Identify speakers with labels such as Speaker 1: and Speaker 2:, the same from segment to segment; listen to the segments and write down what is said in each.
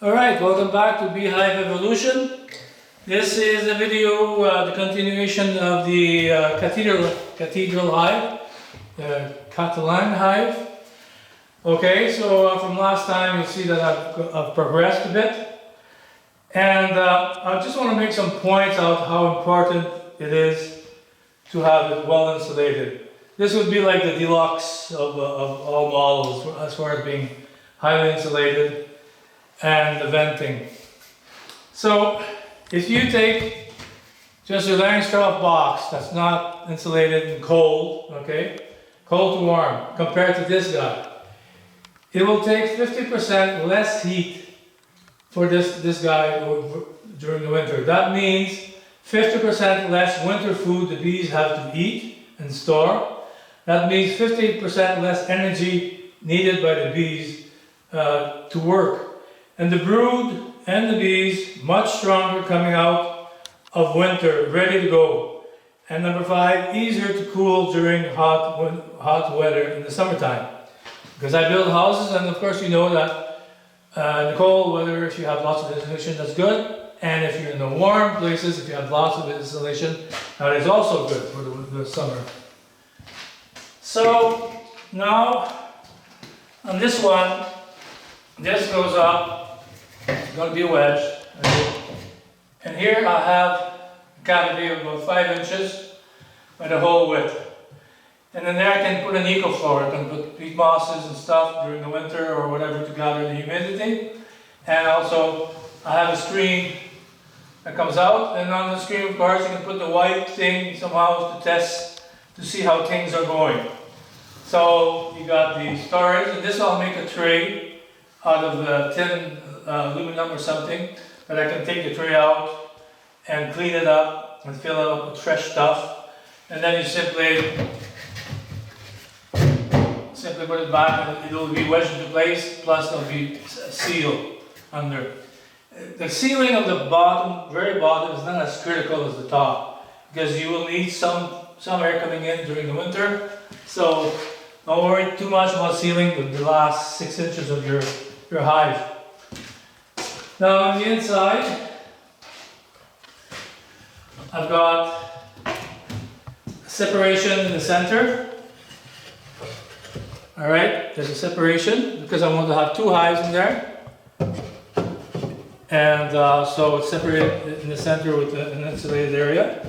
Speaker 1: Alright, welcome back to Bee Hive Evolution. This is a video, the continuation of the Cathedral Hive, the Catalan Hive. Okay, so from last time you'll see that I've progressed a bit. And I just want to make some points out how important it is to have it well insulated. This would be like the deluxe of all models as far as being highly insulated and the venting. So if you take just a Langstroth box that's not insulated and cold, okay, cold to warm, compared to this guy, it will take 50% less heat for this guy during the winter. That means 50% less winter food the bees have to eat and store. That means 50% less energy needed by the bees to work. And the brood and the bees much stronger coming out of winter, ready to go. And number 5, easier to cool during hot weather in the summertime. Because I build houses, and of course you know that in the cold weather, if you have lots of insulation, that's good. And if you're in the warm places, if you have lots of insulation, that is also good for the summer. So now on this one, this goes up. It's going to be a wedge. And here I have a cavity of about 5 inches by the whole width. And then there I can put an eco-floor. I can put peat mosses and stuff during the winter or whatever to gather the humidity. And also I have a screen that comes out, and on the screen of course you can put the white thing somehow to test to see how things are going. So you got the storage, and this I'll make a tray out of tin aluminum or something, that I can take the tray out and clean it up and fill it up with fresh stuff, and then you simply put it back and it will be wedged into place, plus there will be a seal under. The sealing of the bottom, very bottom, is not as critical as the top, because you will need some air coming in during the winter, so don't worry too much about sealing the last 6 inches of your hive. Now on the inside, I've got separation in the center. Alright, there's a separation because I want to have 2 hives in there. And so it's separated in the center with an insulated area.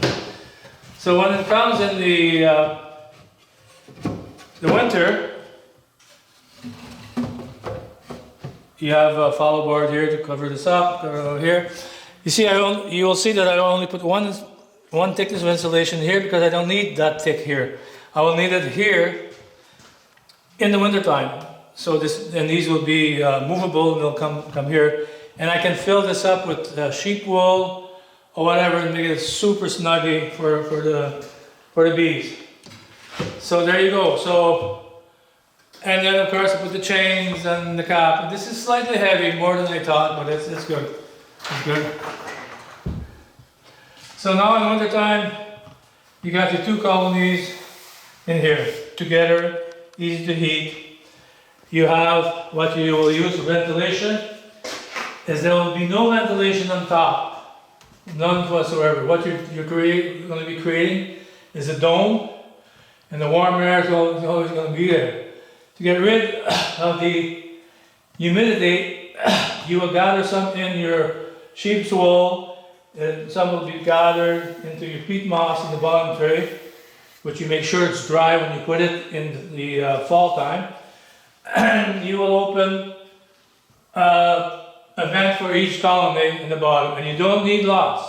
Speaker 1: So when it comes in the winter, you have a follow board here to cover this up, cover it over here. You see, you will see that I only put one thickness of insulation here because I don't need that thick here. I will need it here in the winter time. So these will be movable, and they'll come here. And I can fill this up with sheep wool or whatever and make it super snuggy for the bees. So there you go. So, and then of course I put the chains and the cap. And this is slightly heavy, more than I thought, but it's good. It's good. So now in the winter time, you got your 2 colonies in here together, easy to heat. You have what you will use for ventilation. There will be no ventilation on top, none whatsoever. What you're going to be creating is a dome, and the warm air is always going to be there. To get rid of the humidity, you will gather some in your sheep's wool, and some will be gathered into your peat moss in the bottom tray, which you make sure it's dry when you put it in the fall time. And you will open a vent for each colony in the bottom, and you don't need lots.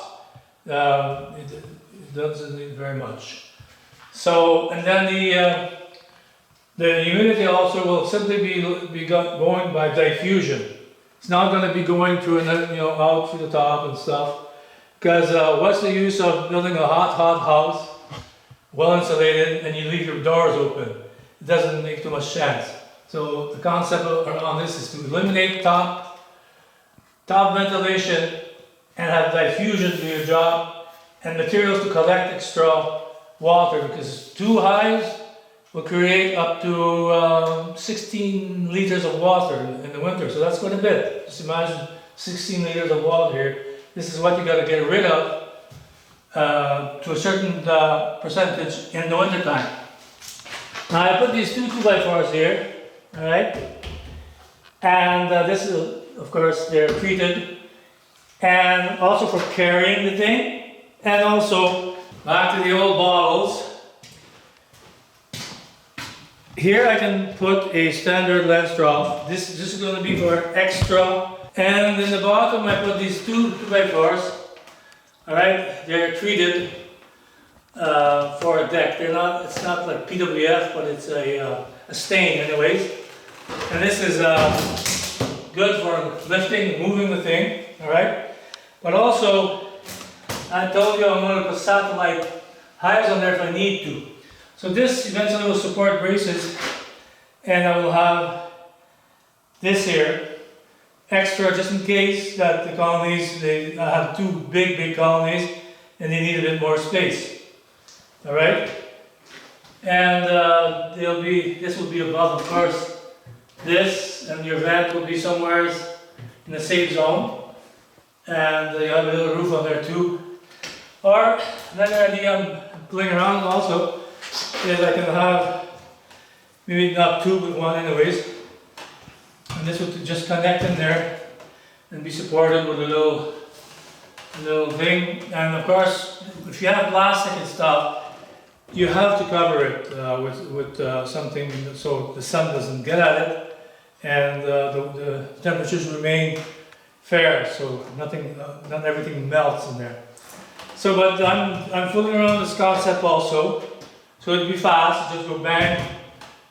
Speaker 1: It doesn't need very much. So, and then the humidity also will simply be going by diffusion. It's not going to be going through out through the top and stuff. Because what's the use of building a hot house, well insulated, and you leave your doors open? It doesn't make too much sense. So the concept around this is to eliminate top ventilation and have diffusion do your job, and materials to collect extra water, because 2 hives will create up to 16 liters of water in the winter, so that's quite a bit. Just imagine 16 liters of water here. This is what you got to get rid of to a certain percentage in the winter time. Now I put these two 2x4s here, all right, and this is, of course, they're treated, and also for carrying the thing, and also back to the old bottles. Here I can put a standard lens straw. This is going to be for extra. And in the bottom I put these two 2x4s. Alright, they're treated for a deck. It's not like PWF, but it's a stain anyways. And this is good for lifting, moving the thing. Alright. But also, I told you I'm going to put satellite hives on there if I need to. So this eventually will support braces, and I will have this here extra just in case that the colonies, they have two big colonies and they need a bit more space. All right, and this will be above, of course, this, and your vent will be somewhere in the safe zone, and you have a little roof on there too. Or another idea I'm playing around also is I can have maybe not two but one anyways, and this would just connect in there and be supported with a little thing. And of course, if you have plastic and stuff, you have to cover it with something so the sun doesn't get at it, and the temperatures remain fair, so not everything melts in there. So, but I'm fooling around this concept also. So it'll be fast, you just go bang,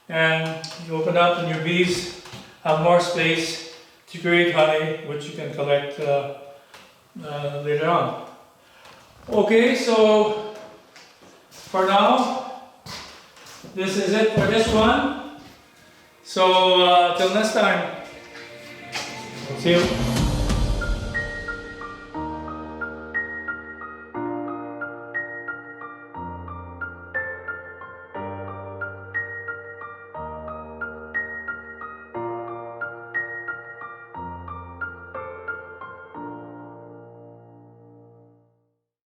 Speaker 1: and you open up and your bees have more space to create honey, which you can collect later on. Okay, so for now, this is it for this one. So till next time, see you.